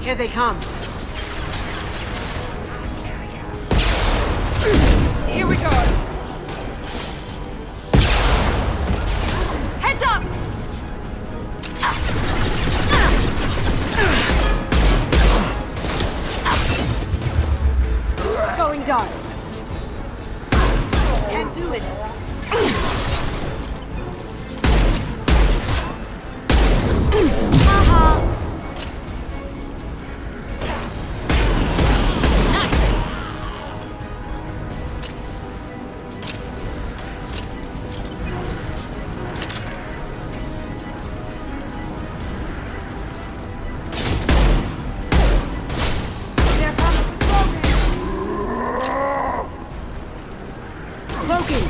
Here they come. Here we go. Heads up! Going dark. Can't do it. Haha. There comes the cloaking.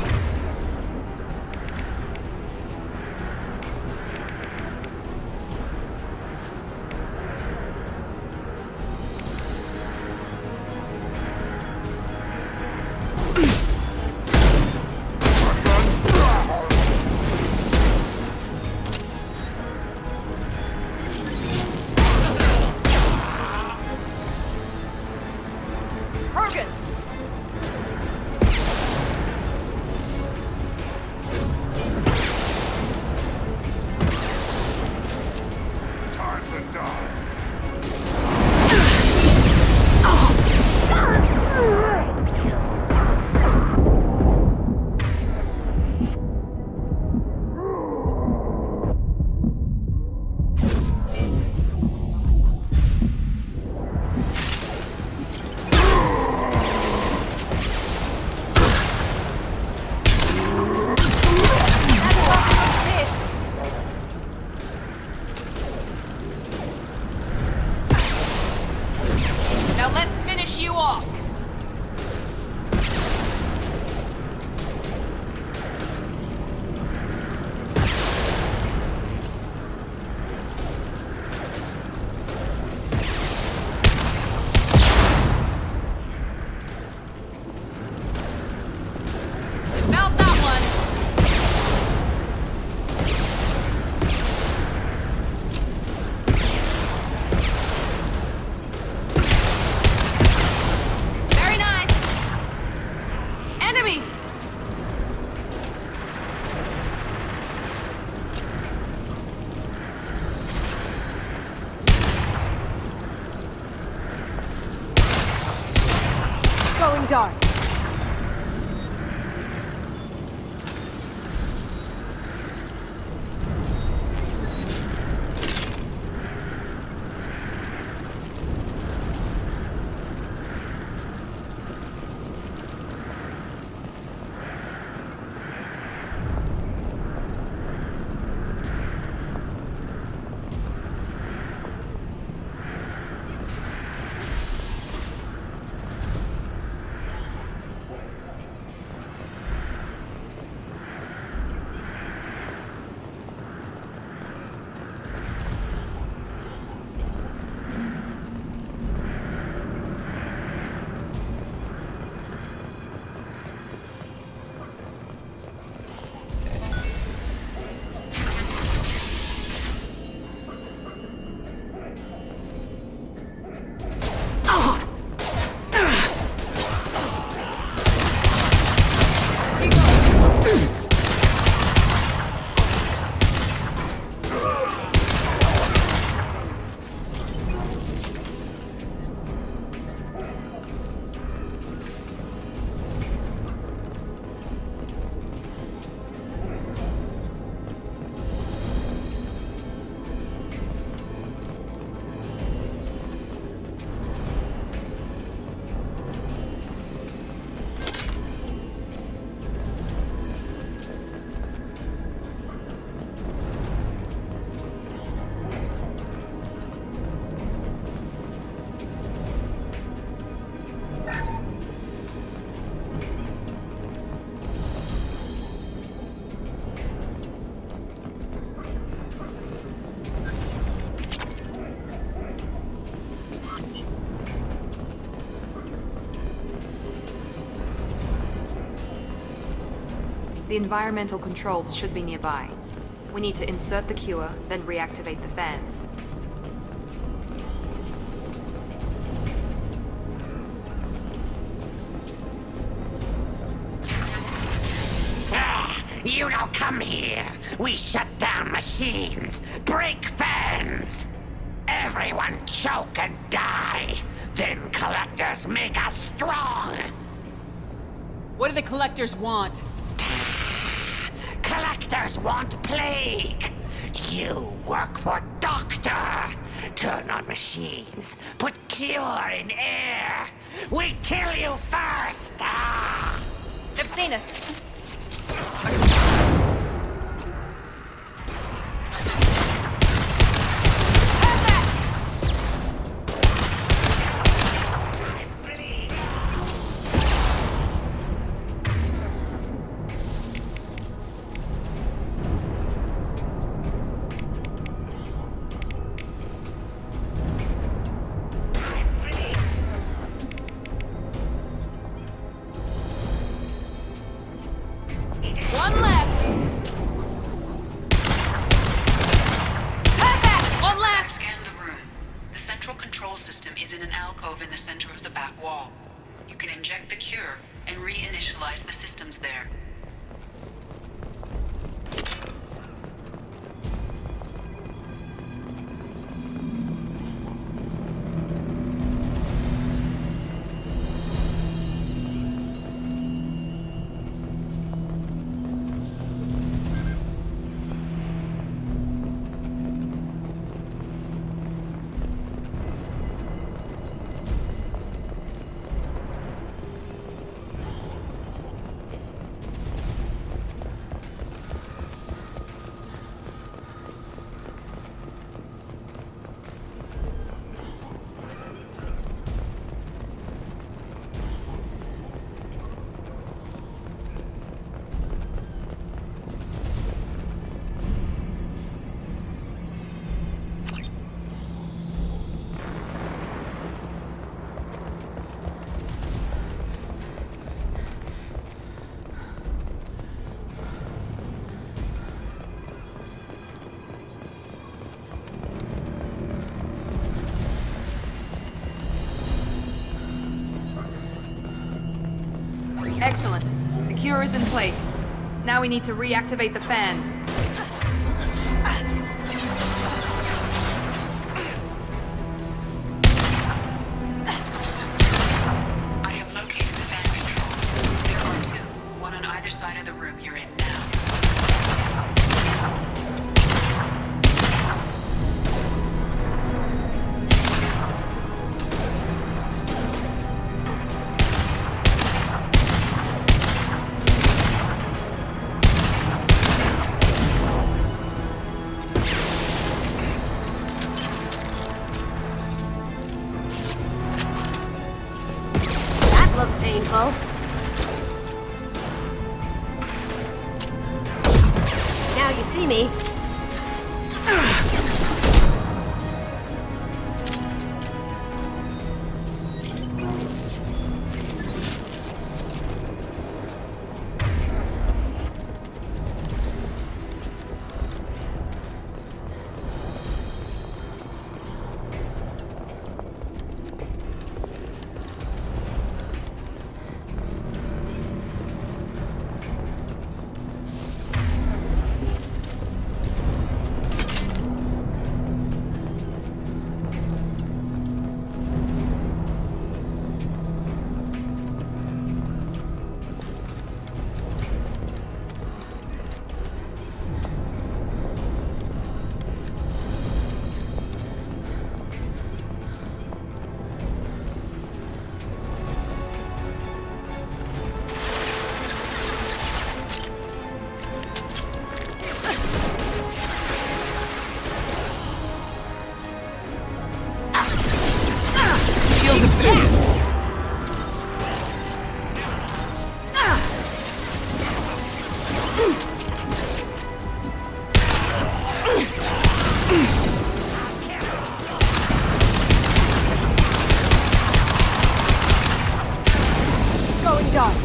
Krogan! Time to die. Now let's finish you off! Mount that one! Very nice! Enemies! Going dark. The environmental controls should be nearby. We need to insert the cure, then reactivate the fans. come here, we shut down machines, break fans. Everyone choke and die. Then collectors make us strong. What do the collectors want? Collectors want plague. You work for Doctor. Turn on machines. Put cure in air. We kill you first. Ah! They've seen us. One less! Perfect! One less! Scan the room. The central control system is in an alcove in the center of the back wall. You can inject the cure and reinitialize the systems there. Excellent. The cure is in place. Now we need to reactivate the fans. I have located the fan controls. There are two, one on either side of the room you're in now. That looks painful. Now you see me. Going dark.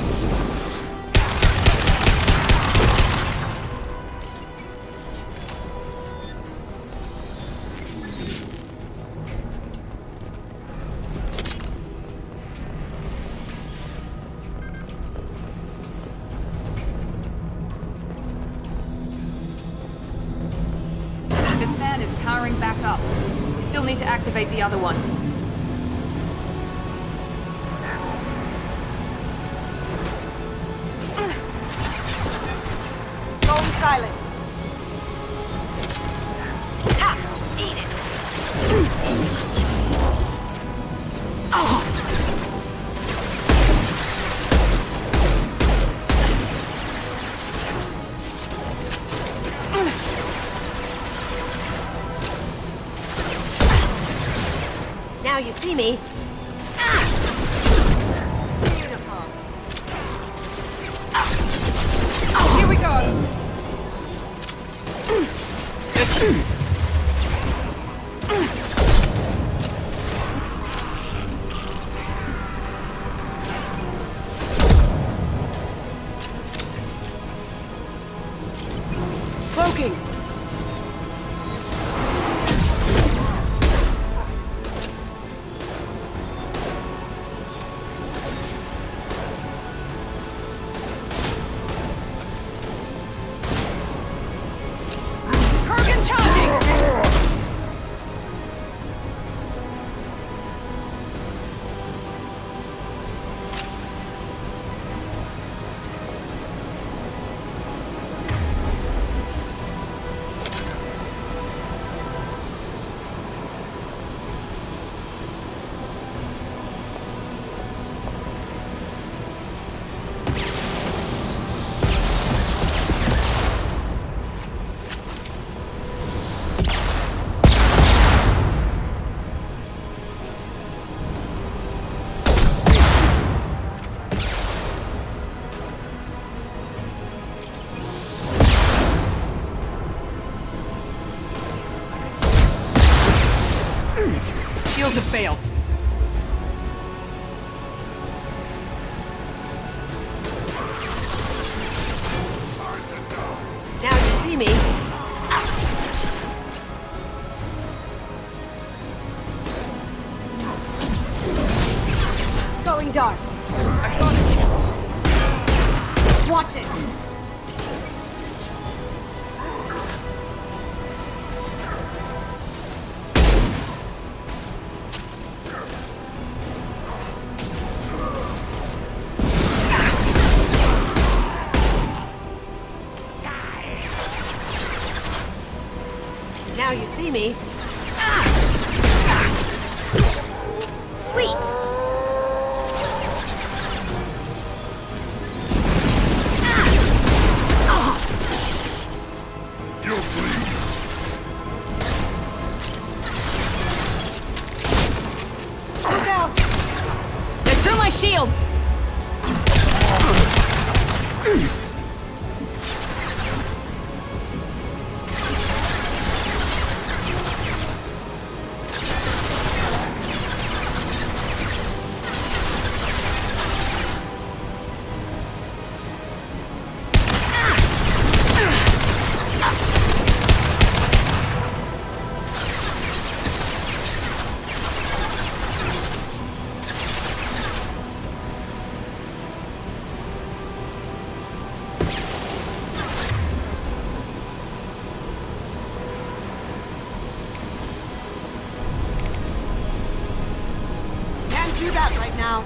still need to activate the other one. Going silent. Now you see me. Here we go! Cloaking. Kurgan charging! Shields have failed. Now you see me. Going dark. Watch it! Now you see me. Sweet. You'll bleed. Look out! They threw my shields! Can't do that right now.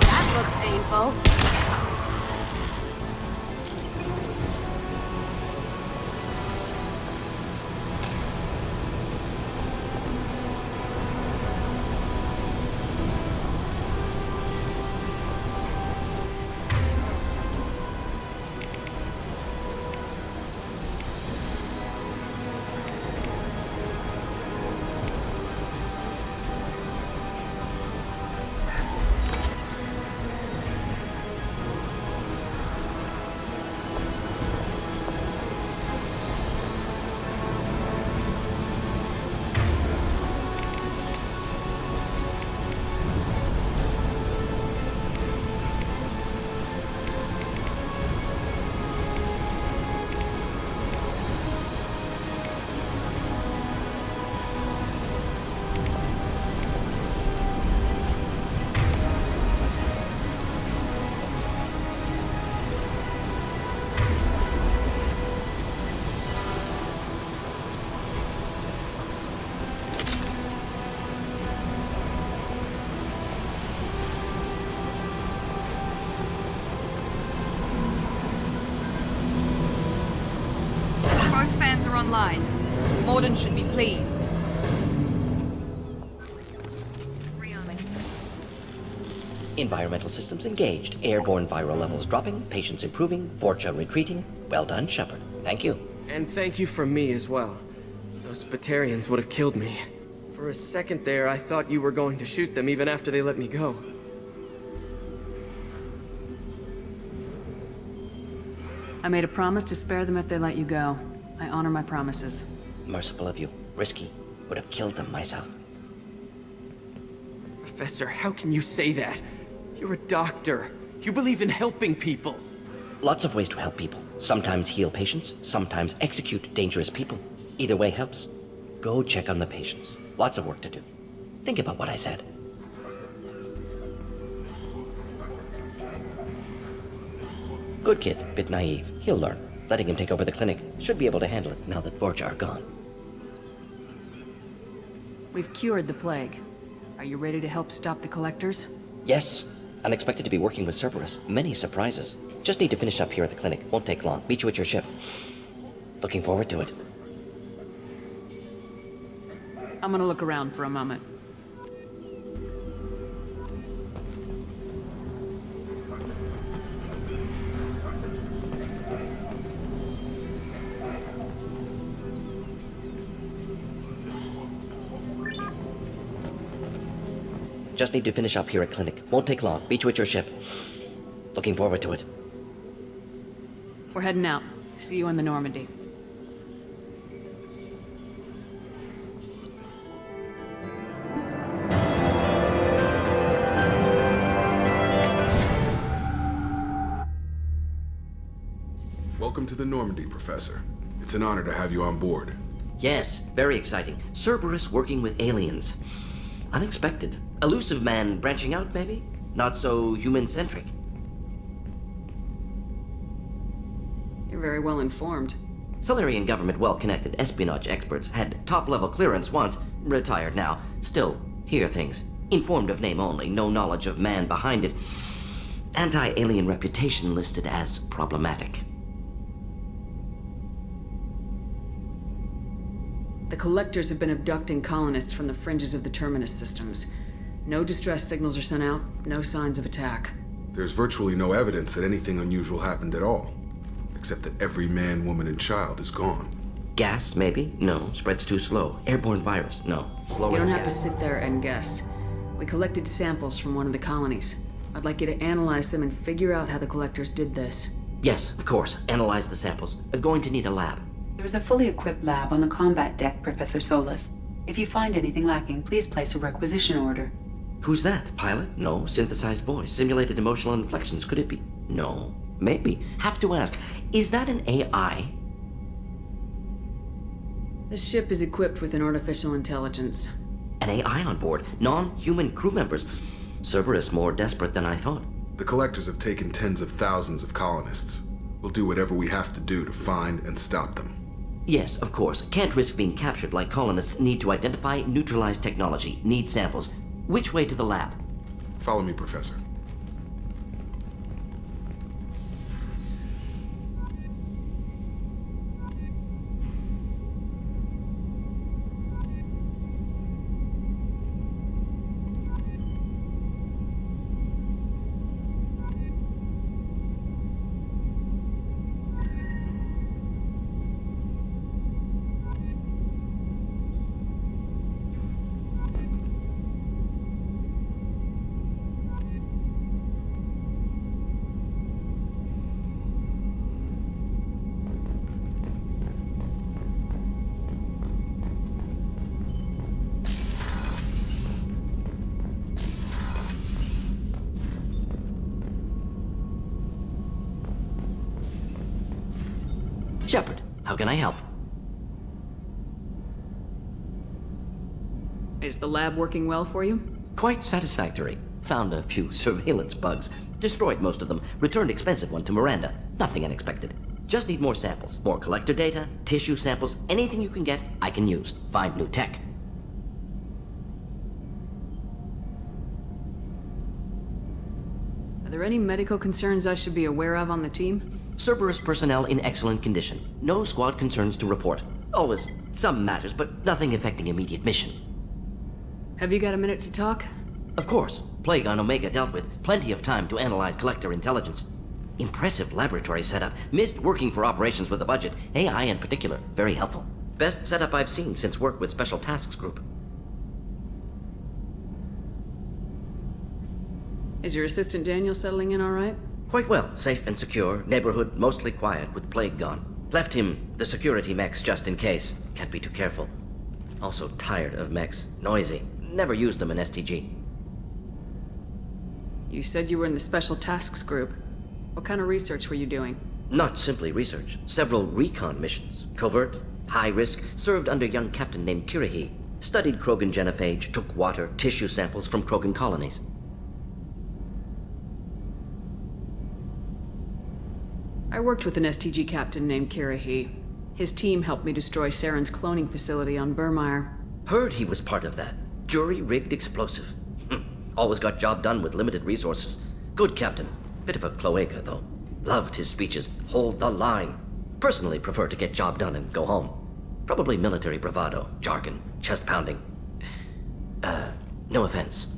That looks painful. are online. Morden should be pleased. Environmental systems engaged. Airborne viral levels dropping. Patients improving. Vorcha retreating. Well done, Shepard. Thank you. And thank you from me as well. Those Batarians would have killed me. For a second there, I thought you were going to shoot them even after they let me go. I made a promise to spare them if they let you go. I honor my promises. Merciful of you. Risky. Would have killed them myself. Professor, how can you say that? You're a doctor. You believe in helping people. Lots of ways to help people. Sometimes heal patients, sometimes execute dangerous people. Either way helps. Go check on the patients. Lots of work to do. Think about what I said. Good kid, bit naive. He'll learn. Letting him take over the clinic. Should be able to handle it now that Vorcha are gone. We've cured the plague. Are you ready to help stop the Collectors? Yes. Unexpected to be working with Cerberus. Many surprises. Just need to finish up here at the clinic. Won't take long. Meet you at your ship. Looking forward to it. I'm gonna look around for a moment. Just need to finish up here at clinic. Won't take long. Meet you at your ship. Looking forward to it. We're heading out. See you on the Normandy. Welcome to the Normandy, Professor. It's an honor to have you on board. Yes, very exciting. Cerberus working with aliens. Unexpected. Elusive man branching out, maybe? Not so human-centric. You're very well informed. Solarian government well-connected espionage experts had top-level clearance once, retired now. Still, hear things. Informed of name only, no knowledge of man behind it. Anti-alien reputation listed as problematic. The Collectors have been abducting colonists from the fringes of the Terminus systems. No distress signals are sent out, no signs of attack. There's virtually no evidence that anything unusual happened at all. Except that every man, woman, and child is gone. Gas, maybe? No. Spreads too slow. Airborne virus? No. Slower You don't than have to gas. sit there and guess. We collected samples from one of the colonies. I'd like you to analyze them and figure out how the Collectors did this. Yes, of course. Analyze the samples. Going to need a lab. There's a fully equipped lab on the combat deck, Professor Solis. If you find anything lacking, please place a requisition order. Who's that? Pilot? No. Synthesized voice. Simulated emotional inflections. Could it be? No. Maybe. Have to ask. Is that an AI? The ship is equipped with an artificial intelligence. An AI on board. Non-human crew members. Cerberus more desperate than I thought. The Collectors have taken tens of thousands of colonists. We'll do whatever we have to do to find and stop them. Yes, of course. Can't risk being captured like colonists need to identify, neutralize technology, need samples. Which way to the lab? Follow me, Professor. Shepard, how can I help? Is the lab working well for you? Quite satisfactory. Found a few surveillance bugs. Destroyed most of them. Returned expensive one to Miranda. Nothing unexpected. Just need more samples. More collector data, tissue samples, anything you can get, I can use. Find new tech. Are there any medical concerns I should be aware of on the team? Cerberus personnel in excellent condition. No squad concerns to report. Always some matters, but nothing affecting immediate mission. Have you got a minute to talk? Of course, Plague on Omega dealt with. Plenty of time to analyze Collector intelligence. Impressive laboratory setup. Missed working for operations with a budget. AI in particular, very helpful. Best setup I've seen since work with Special Tasks Group. Is your assistant Daniel settling in all right? Quite well. Safe and secure. Neighborhood mostly quiet with Plague gone. Left him the security mechs just in case. Can't be too careful. Also tired of mechs. Noisy. Never used them in STG. You said you were in the Special Tasks Group. What kind of research were you doing? Not simply research. Several recon missions. Covert, high risk, served under a young captain named Kirahi. Studied Krogan genophage, took water, tissue samples from Krogan colonies. I worked with an STG captain named Kirahi. His team helped me destroy Saren's cloning facility on Burmire. Heard he was part of that. Jury-rigged explosive. Always got job done with limited resources. Good captain. Bit of a cloaca, though. Loved his speeches. Hold the line. Personally prefer to get job done and go home. Probably military bravado, jargon, chest pounding. No offense.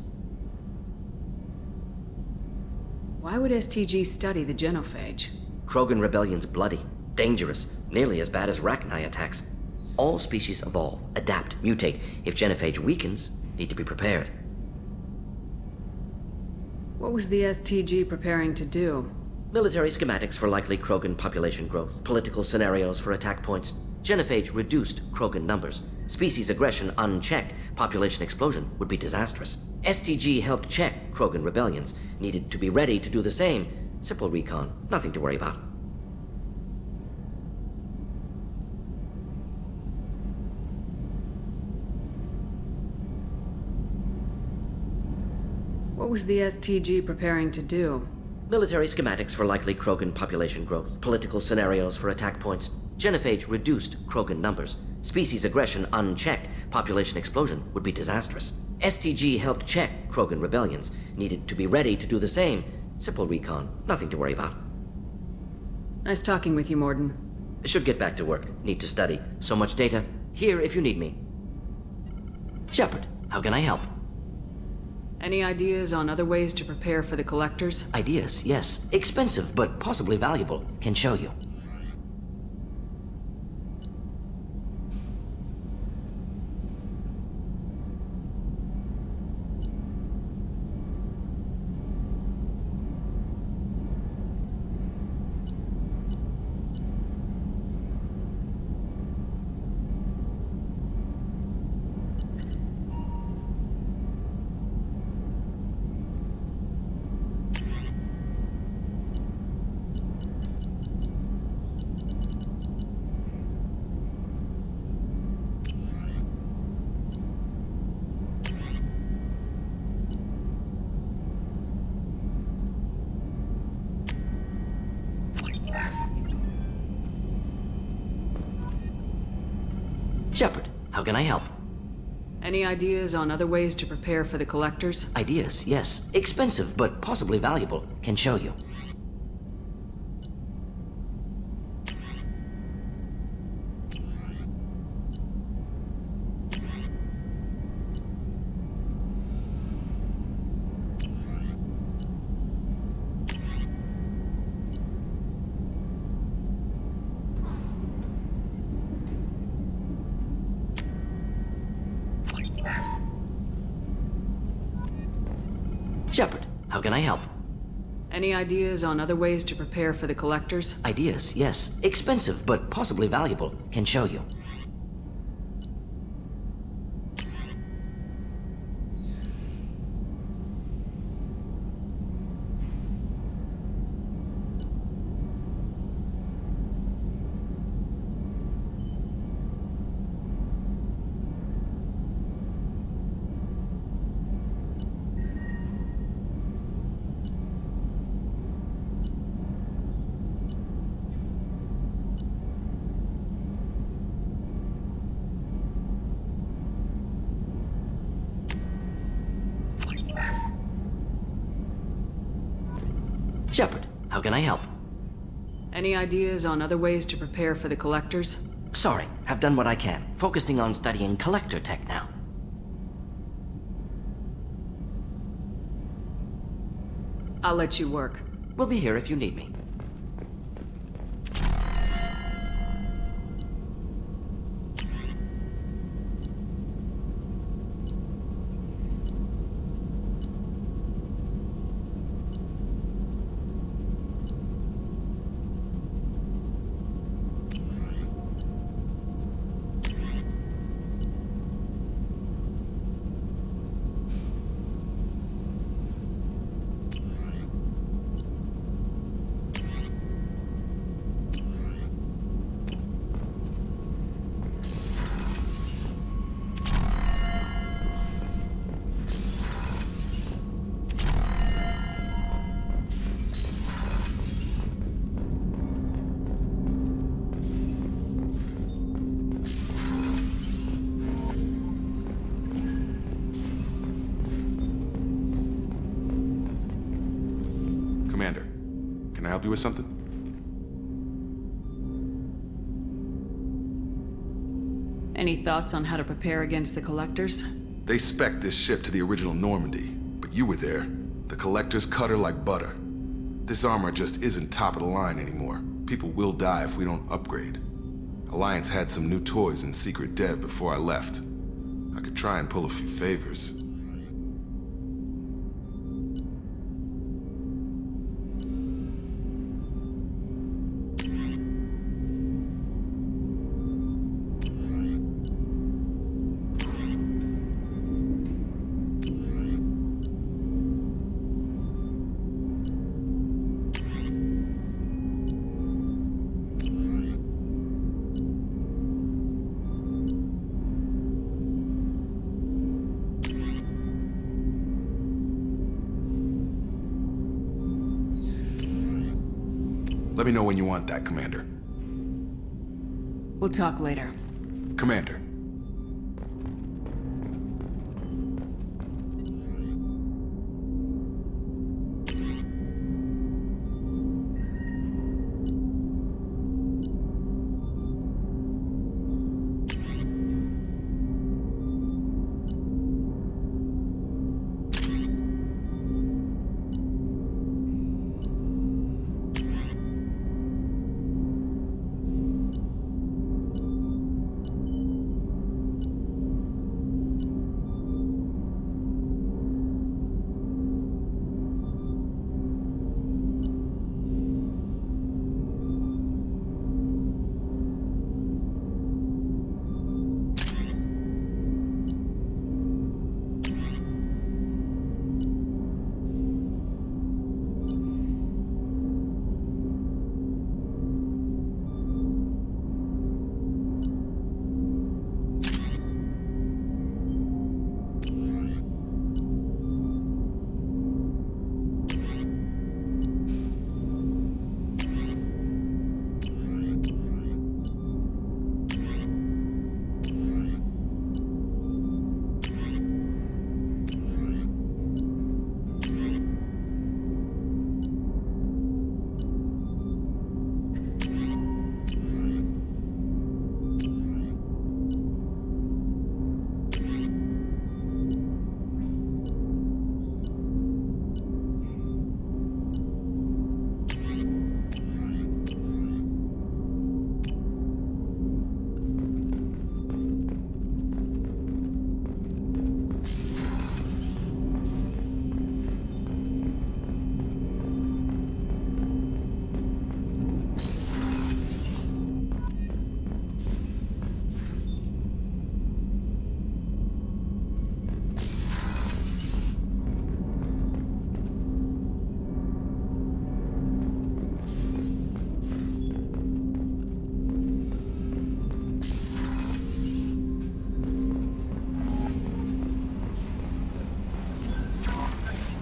Why would STG study the genophage? Krogan rebellion's bloody, dangerous, nearly as bad as Rachni attacks. All species evolve, adapt, mutate. If genophage weakens, need to be prepared. What was the STG preparing to do? Military schematics for likely Krogan population growth, political scenarios for attack points. Genophage reduced Krogan numbers. Species aggression unchecked, population explosion would be disastrous. STG helped check Krogan rebellions, needed to be ready to do the same. Simple recon, nothing to worry about. What was the STG preparing to do? Military schematics for likely Krogan population growth, political scenarios for attack points. Genophage reduced Krogan numbers. Species aggression unchecked, population explosion would be disastrous. STG helped check Krogan rebellions, needed to be ready to do the same. Simple recon, nothing to worry about. Nice talking with you, Morden. Should get back to work, need to study. So much data. Here if you need me. Shepard, how can I help? Any ideas on other ways to prepare for the Collectors? Ideas, yes. Expensive, but possibly valuable. Can show you. Shepard, how can I help? Any ideas on other ways to prepare for the Collectors? Ideas, yes. Expensive, but possibly valuable. Can show you. Shepard, how can I help? Any ideas on other ways to prepare for the Collectors? Ideas, yes. Expensive, but possibly valuable. Can show you. Shepard, how can I help? Any ideas on other ways to prepare for the Collectors? Sorry, have done what I can. Focusing on studying collector tech now. I'll let you work. We'll be here if you need me. Commander, can I help you with something? Any thoughts on how to prepare against the Collectors? They spec'd this ship to the original Normandy, but you were there. The Collectors cut her like butter. This armor just isn't top of the line anymore. People will die if we don't upgrade. Alliance had some new toys in secret dev before I left. I could try and pull a few favors. Let me know when you want that, Commander. We'll talk later. Commander.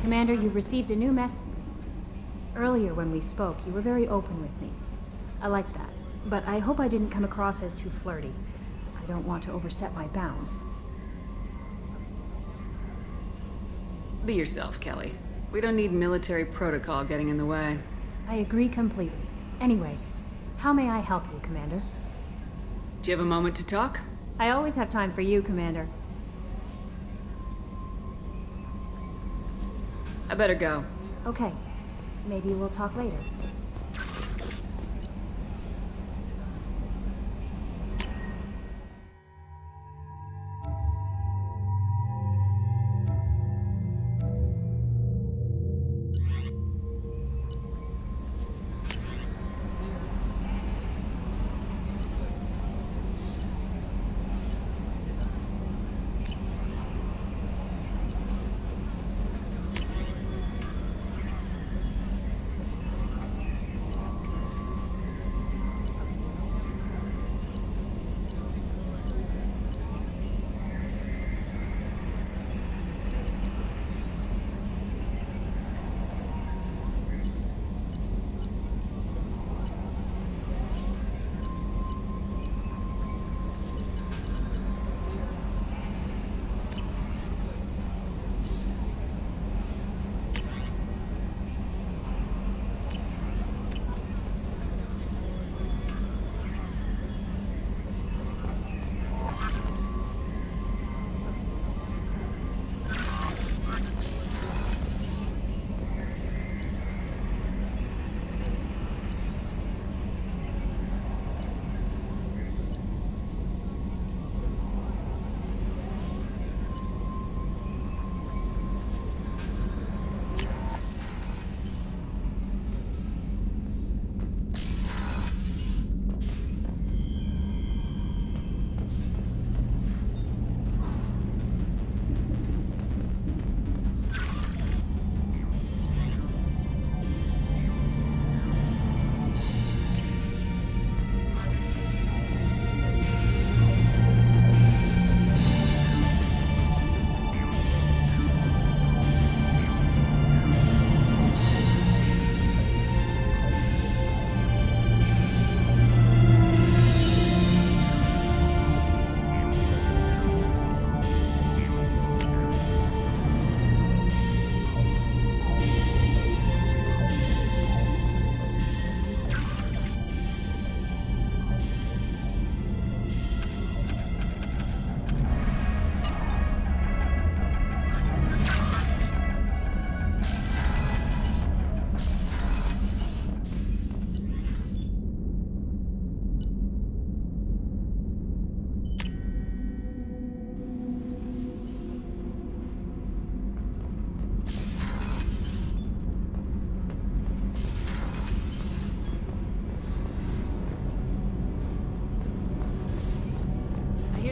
Commander, you've received a new message. Earlier when we spoke, you were very open with me. I like that, but I hope I didn't come across as too flirty. I don't want to overstep my bounds. Be yourself, Kelly. We don't need military protocol getting in the way. I agree completely. Anyway, how may I help you, Commander? Do you have a moment to talk? I always have time for you, Commander. I better go. Okay. Maybe we'll talk later.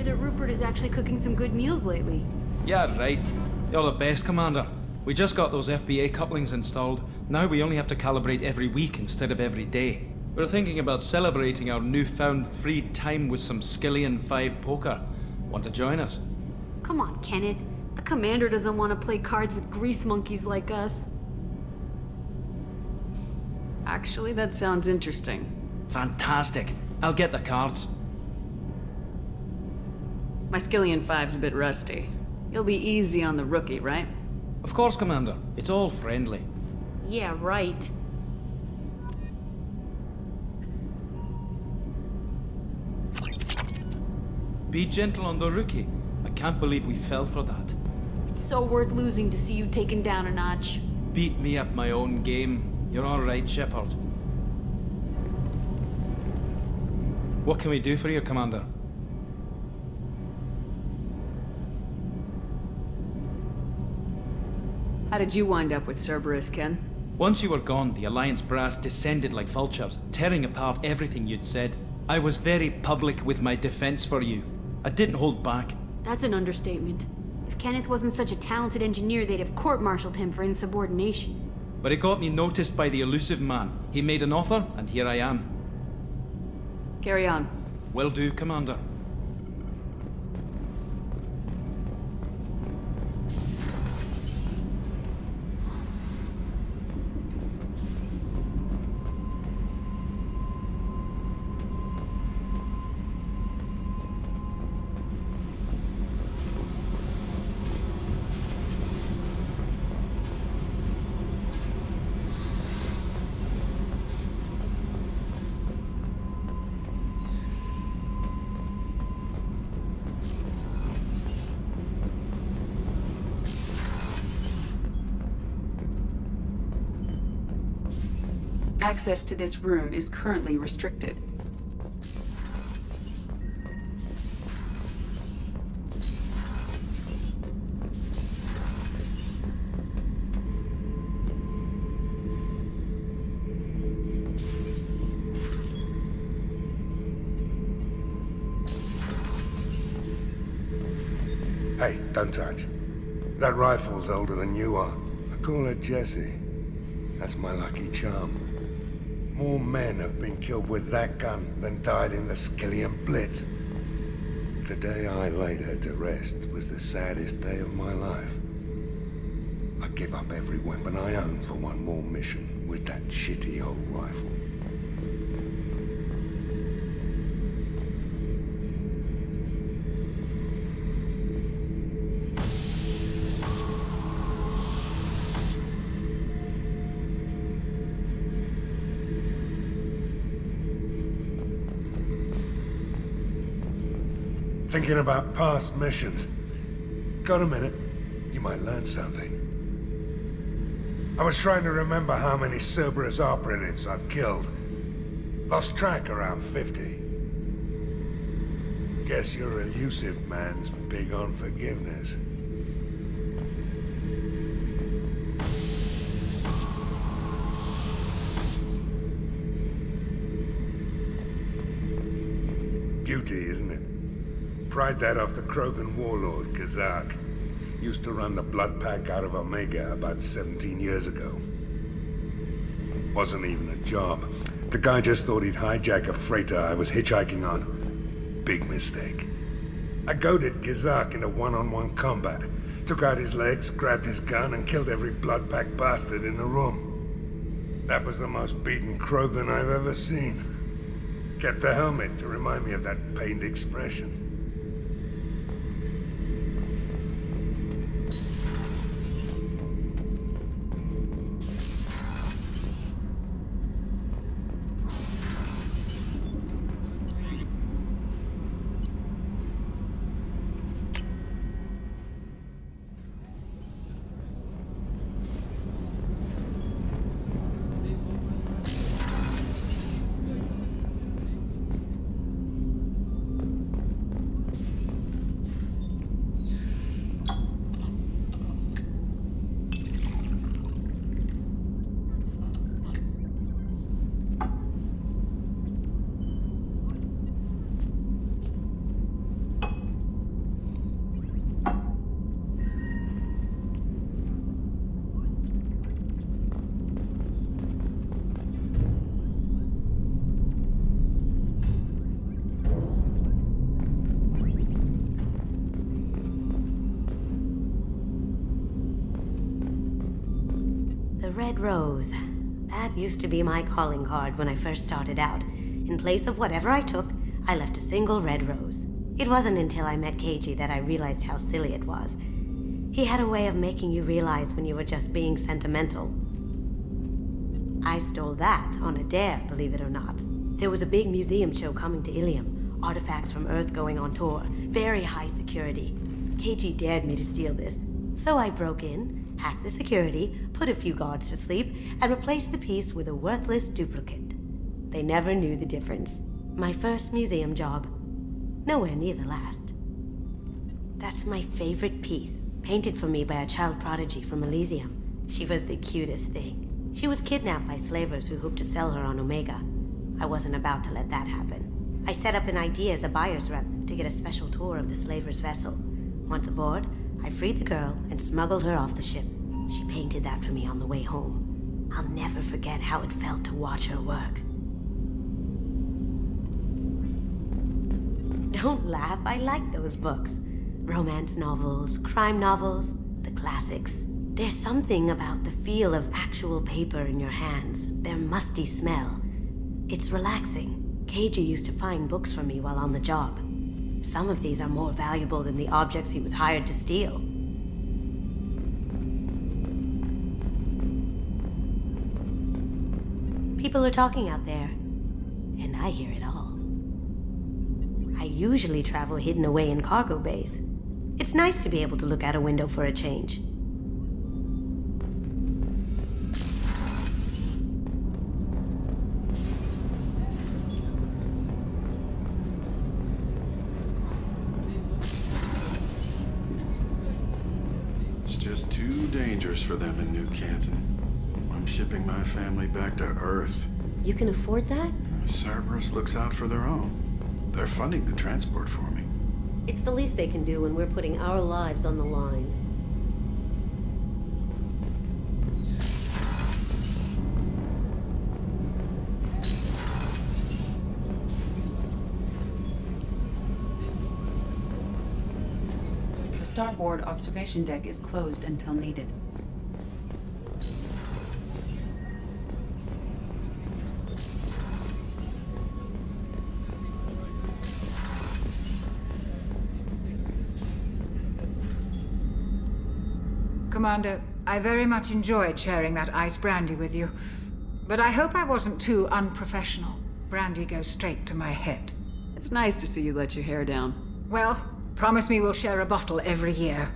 Rupert is actually cooking some good meals lately. Yeah, right. You're the best, Commander. We just got those FBA couplings installed. Now we only have to calibrate every week instead of every day. We're thinking about celebrating our newfound free time with some Skillian 5 poker. Want to join us? Come on, Kenneth. The commander doesn't want to play cards with grease monkeys like us. Actually, that sounds interesting. Fantastic. I'll get the cards. My Skillian 5's a bit rusty. You'll be easy on the rookie, right? Of course, Commander. It's all friendly. Yeah, right. Be gentle on the rookie. I can't believe we fell for that. It's so worth losing to see you taken down a notch. Beat me at my own game. You're all right, Shepard. What can we do for you, Commander? How did you wind up with Cerberus, Ken? Once you were gone, the Alliance brass descended like vultures, tearing apart everything you'd said. I was very public with my defense for you. I didn't hold back. That's an understatement. If Kenneth wasn't such a talented engineer, they'd have court-martialed him for insubordination. But it got me noticed by the elusive man. He made an offer, and here I am. Carry on. Will do, Commander. Access to this room is currently restricted. Hey, don't touch. That rifle's older than you are. I call her Jessie. That's my lucky charm. More men have been killed with that gun than died in the Skillian Blitz. The day I laid her to rest was the saddest day of my life. I give up every weapon I own for one more mission with that shitty old rifle. Thinking about past missions. Got a minute? You might learn something. I was trying to remember how many Cerberus operatives I've killed. Lost track around 50. Guess your elusive man's big on forgiveness. Beauty, isn't it? Pried that off the Krogan warlord, Kazak. Used to run the Blood Pack out of Omega about 17 years ago. Wasn't even a job. The guy just thought he'd hijack a freighter I was hitchhiking on. Big mistake. I goaded Kazak into one-on-one combat. Took out his legs, grabbed his gun, and killed every Blood Pack bastard in the room. That was the most beaten Krogan I've ever seen. Kept the helmet to remind me of that pained expression. Red Rose. That used to be my calling card when I first started out. In place of whatever I took, I left a single red rose. It wasn't until I met Keiji that I realized how silly it was. He had a way of making you realize when you were just being sentimental. I stole that on a dare, believe it or not. There was a big museum show coming to Ilium. Artifacts from Earth going on tour. Very high security. Keiji dared me to steal this. So I broke in, hacked the security, put a few guards to sleep, and replaced the piece with a worthless duplicate. They never knew the difference. My first museum job. Nowhere near the last. That's my favorite piece, painted for me by a child prodigy from Elysium. She was the cutest thing. She was kidnapped by slavers who hoped to sell her on Omega. I wasn't about to let that happen. I set up an ID as a buyer's rep to get a special tour of the slaver's vessel. Once aboard, I freed the girl and smuggled her off the ship. She painted that for me on the way home. I'll never forget how it felt to watch her work. Don't laugh, I like those books. Romance novels, crime novels, the classics. There's something about the feel of actual paper in your hands, their musty smell. It's relaxing. Keiji used to find books for me while on the job. Some of these are more valuable than the objects he was hired to steal. People are talking out there, and I hear it all. I usually travel hidden away in cargo bays. It's nice to be able to look out a window for a change. dangerous for them in New Canton. I'm shipping my family back to Earth. You can afford that? Cerberus looks out for their own. They're funding the transport for me. It's the least they can do when we're putting our lives on the line. The starboard observation deck is closed until needed. Commander, I very much enjoyed sharing that ice brandy with you. But I hope I wasn't too unprofessional. Brandy goes straight to my head. It's nice to see you let your hair down. Well, promise me we'll share a bottle every year.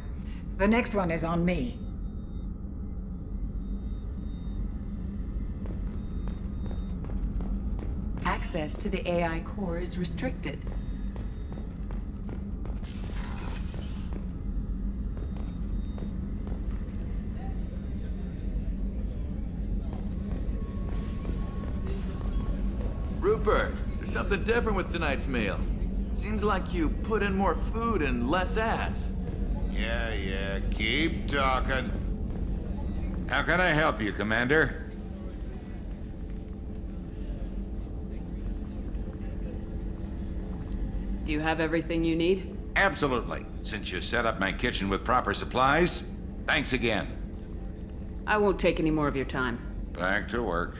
The next one is on me. Access to the AI core is restricted. Rupert, there's something different with tonight's meal. Seems like you put in more food and less ass. Yeah, keep talking. How can I help you, Commander? Do you have everything you need? Absolutely. Since you set up my kitchen with proper supplies, thanks again. I won't take any more of your time. Back to work.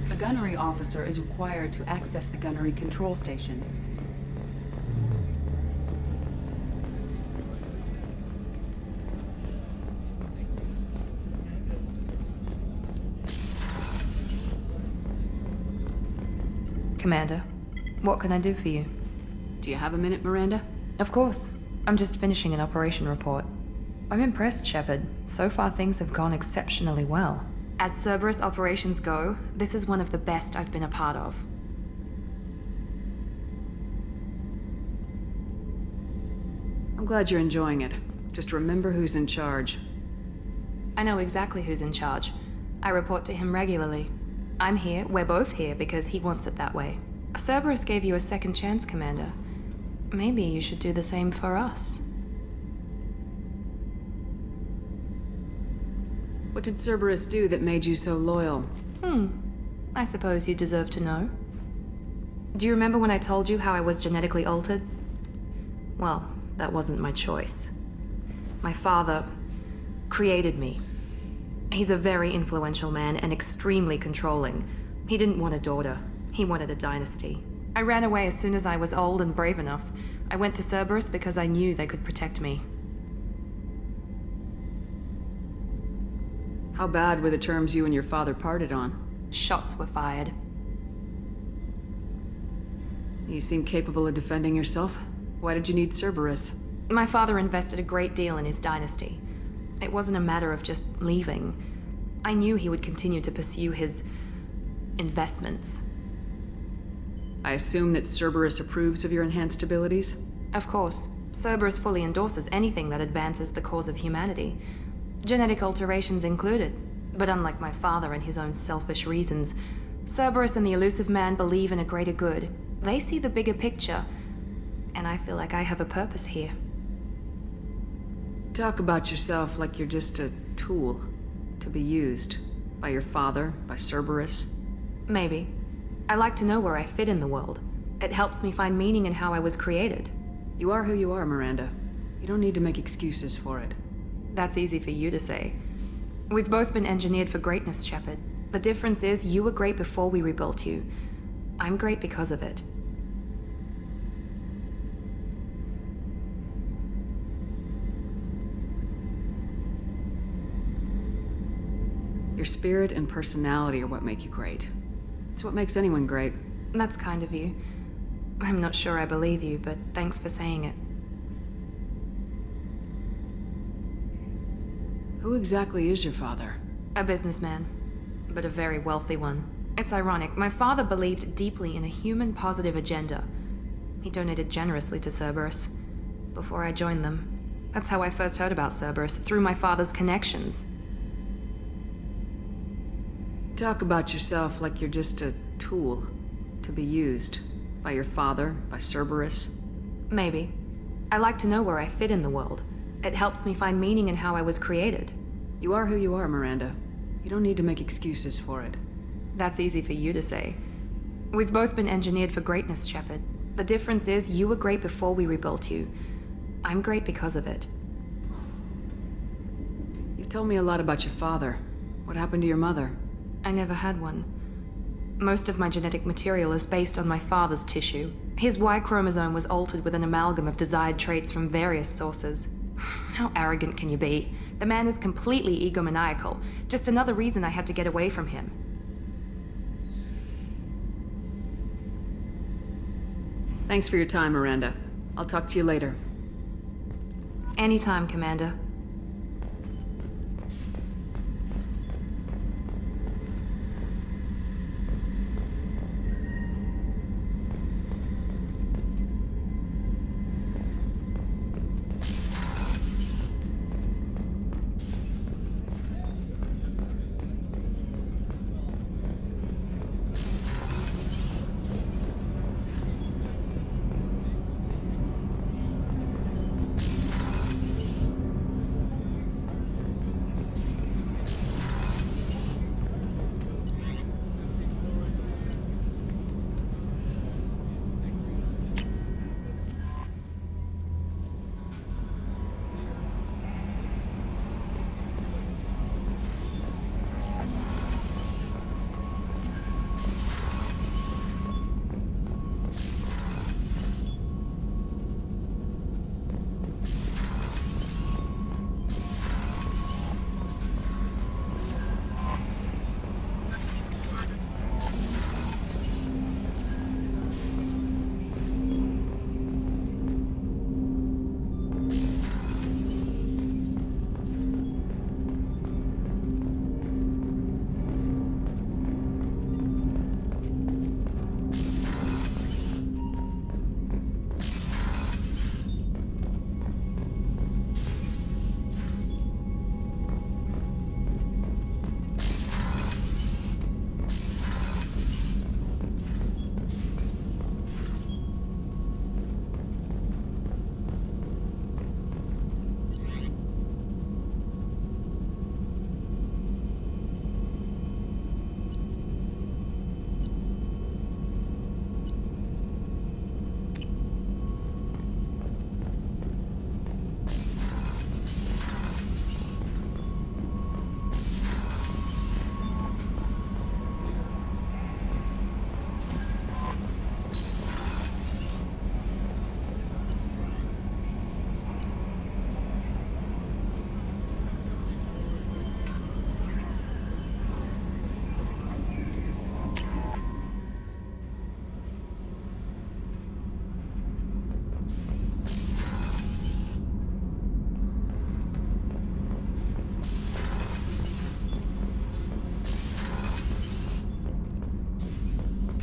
The gunnery officer is required to access the gunnery control station. Commander, what can I do for you? Do you have a minute, Miranda? Of course. I'm just finishing an operation report. I'm impressed, Shepard. So far things have gone exceptionally well. As Cerberus operations go, this is one of the best I've been a part of. I'm glad you're enjoying it. Just remember who's in charge. I know exactly who's in charge. I report to him regularly. I'm here, we're both here, because he wants it that way. Cerberus gave you a second chance, Commander. Maybe you should do the same for us. What did Cerberus do that made you so loyal? I suppose you deserve to know. Do you remember when I told you how I was genetically altered? Well, that wasn't my choice. My father created me. He's a very influential man and extremely controlling. He didn't want a daughter. He wanted a dynasty. I ran away as soon as I was old and brave enough. I went to Cerberus because I knew they could protect me. How bad were the terms you and your father parted on? Shots were fired. You seem capable of defending yourself. Why did you need Cerberus? My father invested a great deal in his dynasty. It wasn't a matter of just leaving. I knew he would continue to pursue his investments. I assume that Cerberus approves of your enhanced abilities? Of course. Cerberus fully endorses anything that advances the cause of humanity. Genetic alterations included. But unlike my father and his own selfish reasons, Cerberus and the Elusive Man believe in a greater good. They see the bigger picture, and I feel like I have a purpose here. Talk about yourself like you're just a tool to be used by your father, by Cerberus. Maybe. I like to know where I fit in the world. It helps me find meaning in how I was created. You are who you are, Miranda. You don't need to make excuses for it. That's easy for you to say. We've both been engineered for greatness, Shepard. The difference is you were great before we rebuilt you. I'm great because of it. Your spirit and personality are what make you great. It's what makes anyone great. That's kind of you. I'm not sure I believe you, but thanks for saying it. Who exactly is your father? A businessman, but a very wealthy one. It's ironic. My father believed deeply in a human positive agenda. He donated generously to Cerberus before I joined them. That's how I first heard about Cerberus, through my father's connections. Talk about yourself like you're just a tool to be used by your father, by Cerberus. Maybe. I like to know where I fit in the world. It helps me find meaning in how I was created. You are who you are, Miranda. You don't need to make excuses for it. That's easy for you to say. We've both been engineered for greatness, Shepard. The difference is you were great before we rebuilt you. I'm great because of it. You've told me a lot about your father. What happened to your mother? I never had one. Most of my genetic material is based on my father's tissue. His Y chromosome was altered with an amalgam of desired traits from various sources. How arrogant can you be? The man is completely egomaniacal. Just another reason I had to get away from him. Thanks for your time, Miranda. I'll talk to you later. Anytime, Commander.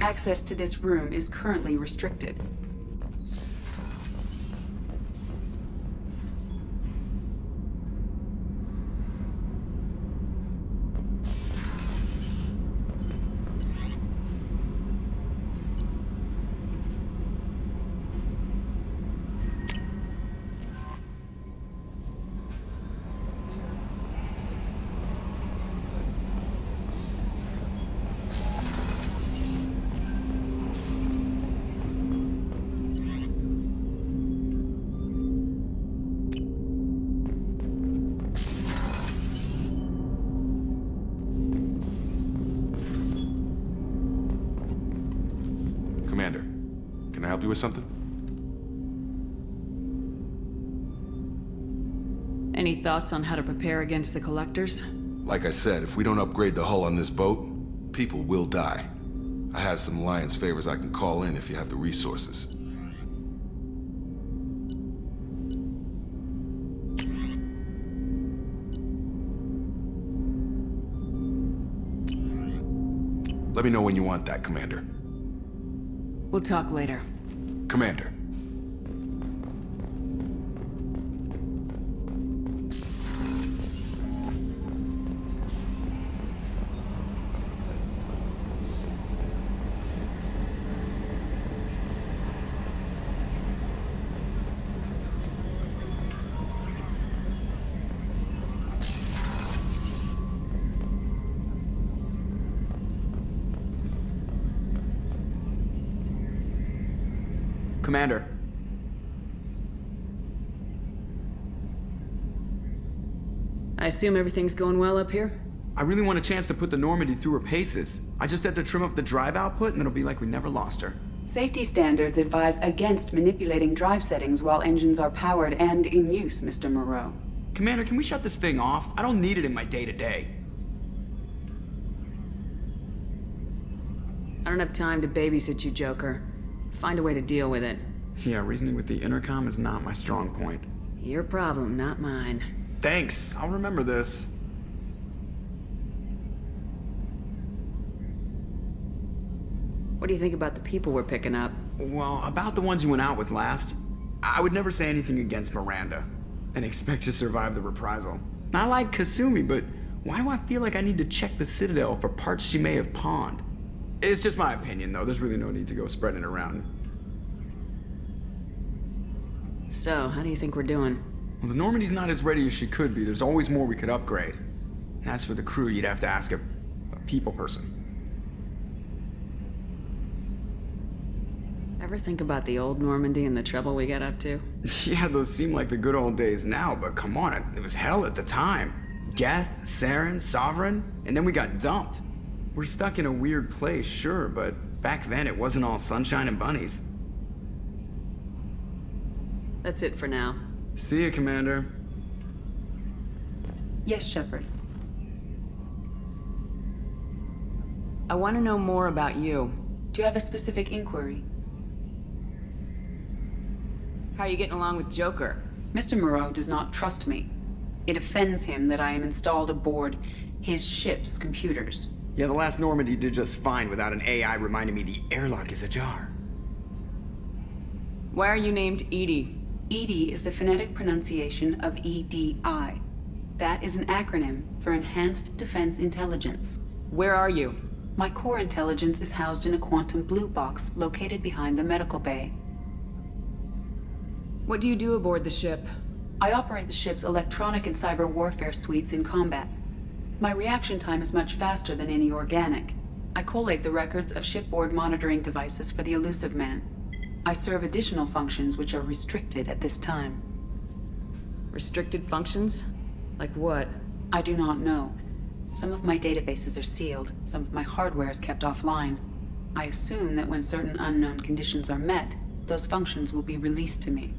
Access to this room is currently restricted. Commander, can I help you with something? Any thoughts on how to prepare against the Collectors? Like I said, if we don't upgrade the hull on this boat, people will die. I have some Alliance favors I can call in if you have the resources. Let me know when you want that, Commander. We'll talk later. Commander. Commander. I assume everything's going well up here? I really want a chance to put the Normandy through her paces. I just have to trim up the drive output and it'll be like we never lost her. Safety standards advise against manipulating drive settings while engines are powered and in use, Mr. Moreau. Commander, can we shut this thing off? I don't need it in my day-to-day. I don't have time to babysit you, Joker. Find a way to deal with it. Yeah, reasoning with the intercom is not my strong point. Your problem, not mine. Thanks, I'll remember this. What do you think about the people we're picking up? Well, about the ones you went out with last, I would never say anything against Miranda and expect to survive the reprisal. I like Kasumi, but why do I feel like I need to check the Citadel for parts she may have pawned? It's just my opinion, though. There's really no need to go spreading it around. So, how do you think we're doing? Well, the Normandy's not as ready as she could be. There's always more we could upgrade. And as for the crew, you'd have to ask a people person. Ever think about the old Normandy and the trouble we got up to? Yeah, those seem like the good old days now, but come on, it was hell at the time. Geth, Saren, Sovereign, and then we got dumped. We're stuck in a weird place, sure, but back then it wasn't all sunshine and bunnies. That's it for now. See you, Commander. Yes, Shepard. I want to know more about you. Do you have a specific inquiry? How are you getting along with Joker? Mr. Moreau does not trust me. It offends him that I am installed aboard his ship's computers. Yeah, the last Normandy did just fine without an AI reminding me the airlock is ajar. Why are you named Edie? EDI is the phonetic pronunciation of EDI. That is an acronym for Enhanced Defense Intelligence. Where are you? My core intelligence is housed in a quantum blue box located behind the medical bay. What do you do aboard the ship? I operate the ship's electronic and cyber warfare suites in combat. My reaction time is much faster than any organic. I collate the records of shipboard monitoring devices for the Elusive Man. I serve additional functions which are restricted at this time. Restricted functions? Like what? I do not know. Some of my databases are sealed, some of my hardware is kept offline. I assume that when certain unknown conditions are met, those functions will be released to me.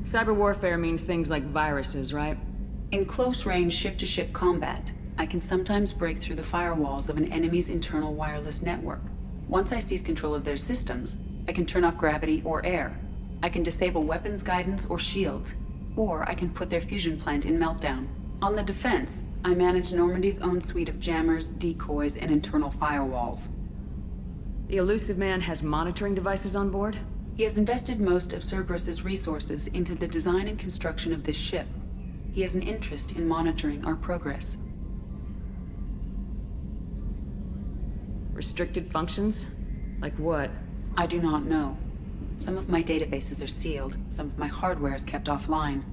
Cyber warfare means things like viruses, right? In close-range ship-to-ship combat, I can sometimes break through the firewalls of an enemy's internal wireless network. Once I seize control of their systems, I can turn off gravity or air. I can disable weapons guidance or shields, or I can put their fusion plant in meltdown. On the defense, I manage Normandy's own suite of jammers, decoys, and internal firewalls. The Elusive Man has monitoring devices on board? He has invested most of Cerberus's resources into the design and construction of this ship. He has an interest in monitoring our progress. Restricted functions? Like what? I do not know. Some of my databases are sealed, some of my hardware is kept offline.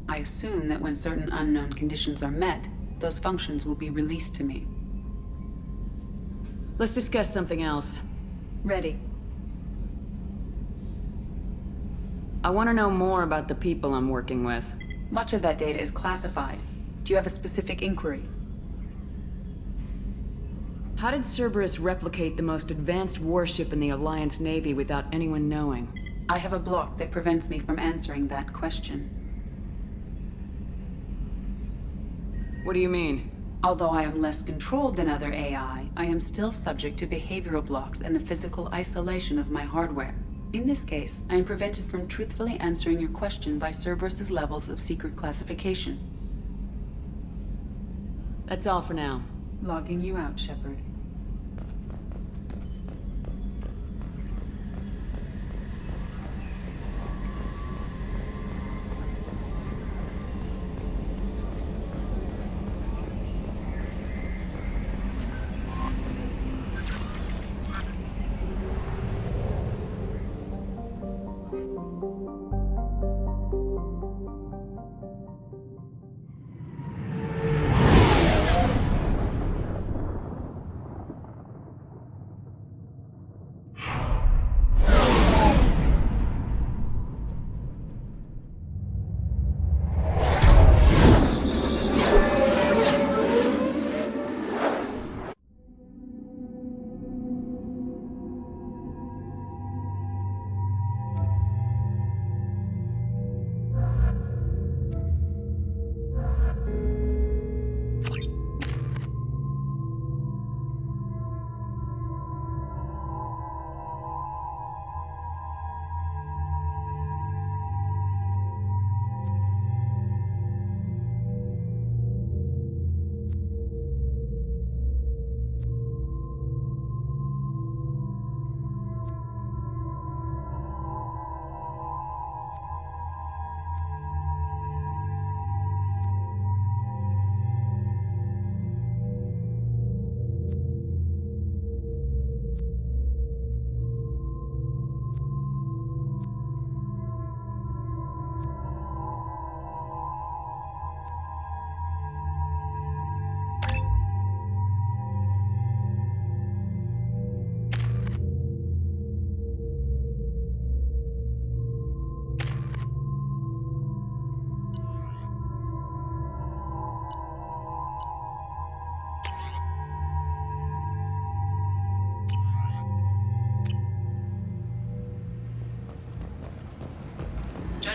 I assume that when certain unknown conditions are met, those functions will be released to me. Let's discuss something else. Ready. I want to know more about the people I'm working with. Much of that data is classified. Do you have a specific inquiry? How did Cerberus replicate the most advanced warship in the Alliance Navy without anyone knowing? I have a block that prevents me from answering that question. What do you mean? Although I am less controlled than other AI, I am still subject to behavioral blocks and the physical isolation of my hardware. In this case, I am prevented from truthfully answering your question by Cerberus's levels of secret classification. That's all for now. Logging you out, Shepard.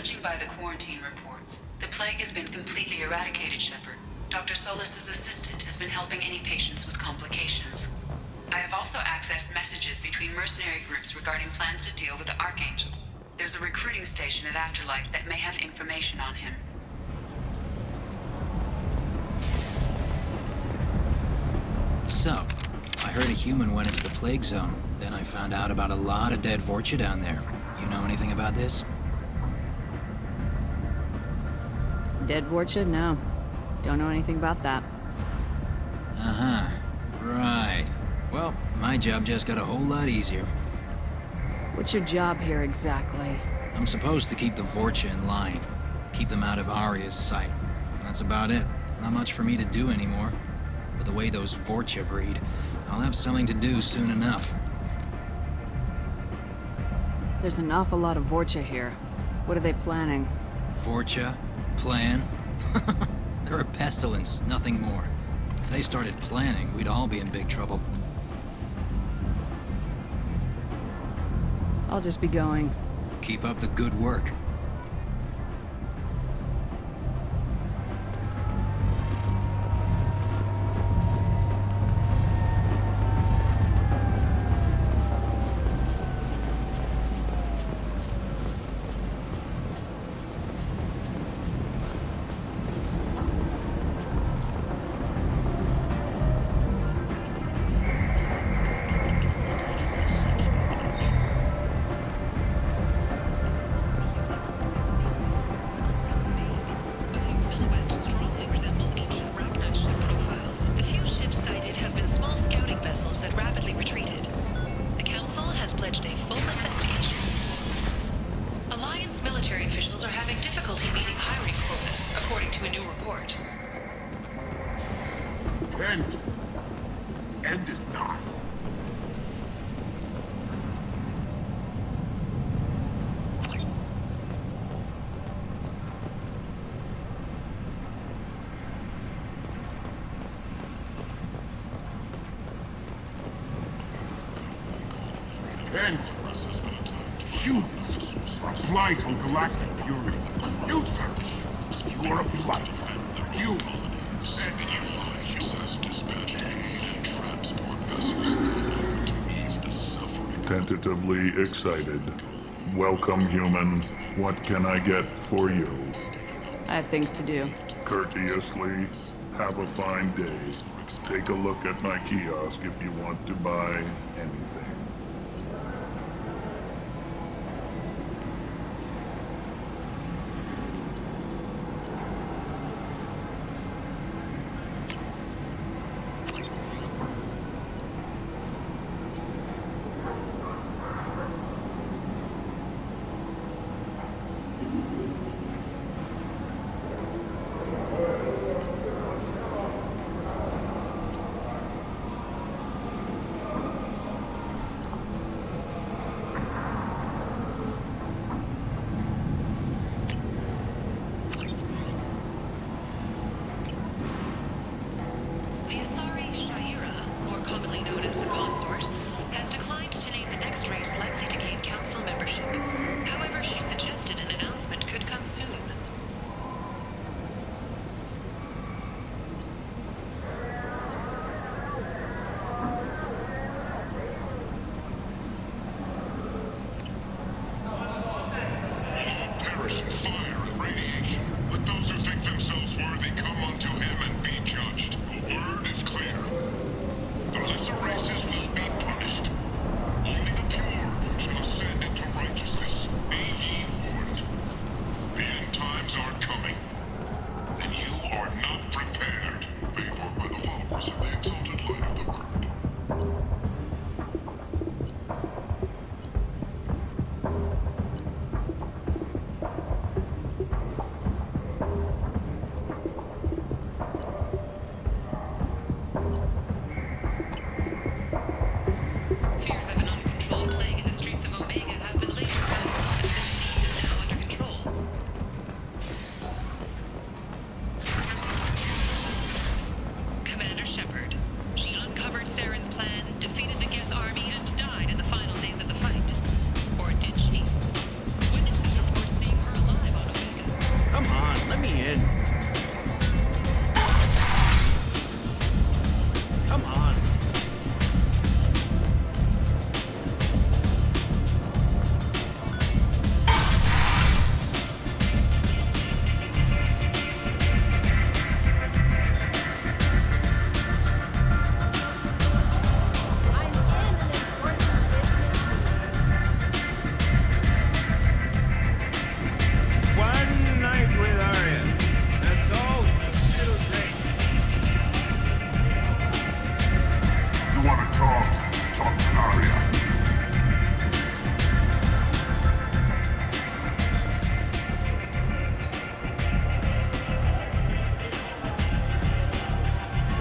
Judging by the quarantine reports, the plague has been completely eradicated, Shepard. Dr. Solis's assistant has been helping any patients with complications. I have also accessed messages between mercenary groups regarding plans to deal with the Archangel. There's a recruiting station at Afterlife that may have information on him. So, I heard a human went into the plague zone. Then I found out about a lot of dead Vorcha down there. You know anything about this? Dead Vorcha? No. Don't know anything about that. Uh-huh. Right. Well, my job just got a whole lot easier. What's your job here exactly? I'm supposed to keep the Vorcha in line. Keep them out of Arya's sight. That's about it. Not much for me to do anymore. But the way those Vorcha breed, I'll have something to do soon enough. There's an awful lot of Vorcha here. What are they planning? Vorcha? Plan? They're a pestilence, nothing more. If they started planning, we'd all be in big trouble. I'll just be going. Keep up the good work. End is not. End. Humans are a blight on galactic purity. You, sir, you are a blight. You and you. Tentatively excited. Welcome, human. What can I get for you? I have things to do. Courteously, have a fine day. Take a look at my kiosk if you want to buy anything.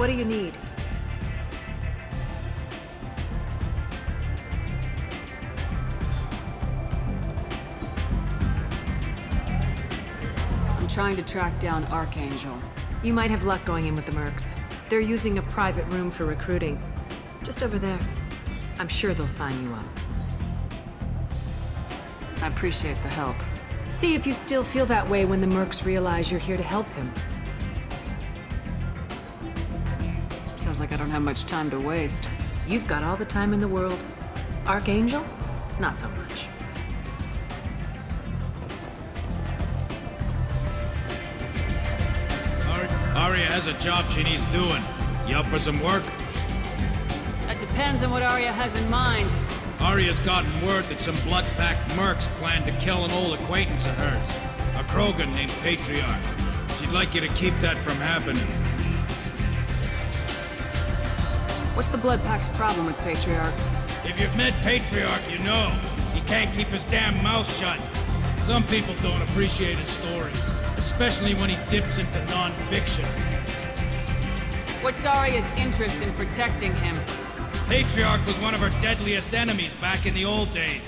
What do you need? I'm trying to track down Archangel. You might have luck going in with the mercs. They're using a private room for recruiting. Just over there. I'm sure they'll sign you up. I appreciate the help. See if you still feel that way when the mercs realize you're here to help him. Sounds like I don't have much time to waste. You've got all the time in the world. Archangel? Not so much. Aria has a job she needs doing. You up for some work? That depends on what Arya has in mind. Aria's gotten word that some blood-packed mercs plan to kill an old acquaintance of hers. A Krogan named Patriarch. She'd like you to keep that from happening. What's the Blood Pack's problem with Patriarch? If you've met Patriarch, you know. He can't keep his damn mouth shut. Some people don't appreciate his stories. Especially when he dips into non-fiction. What's Arya's interest in protecting him? Patriarch was one of her deadliest enemies back in the old days.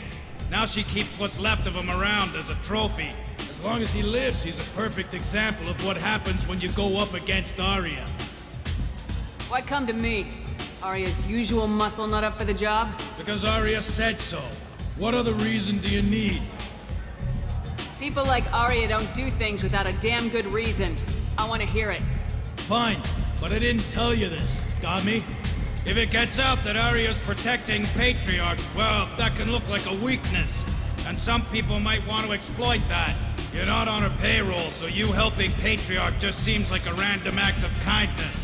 Now she keeps what's left of him around as a trophy. As long as he lives, he's a perfect example of what happens when you go up against Arya. Why come to me? Arya's usual muscle not up for the job? Because Arya said so. What other reason do you need? People like Arya don't do things without a damn good reason. I want to hear it. Fine, but I didn't tell you this. Got me? If it gets out that Arya's protecting Patriarch, well, that can look like a weakness. And some people might want to exploit that. You're not on her payroll, so you helping Patriarch just seems like a random act of kindness.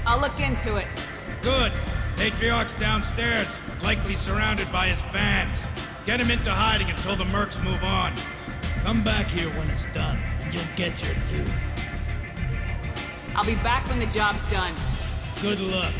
I'll look into it. Good. Patriarch's downstairs, likely surrounded by his fans. Get him into hiding until the mercs move on. Come back here when it's done, and you'll get your due. I'll be back when the job's done. Good luck.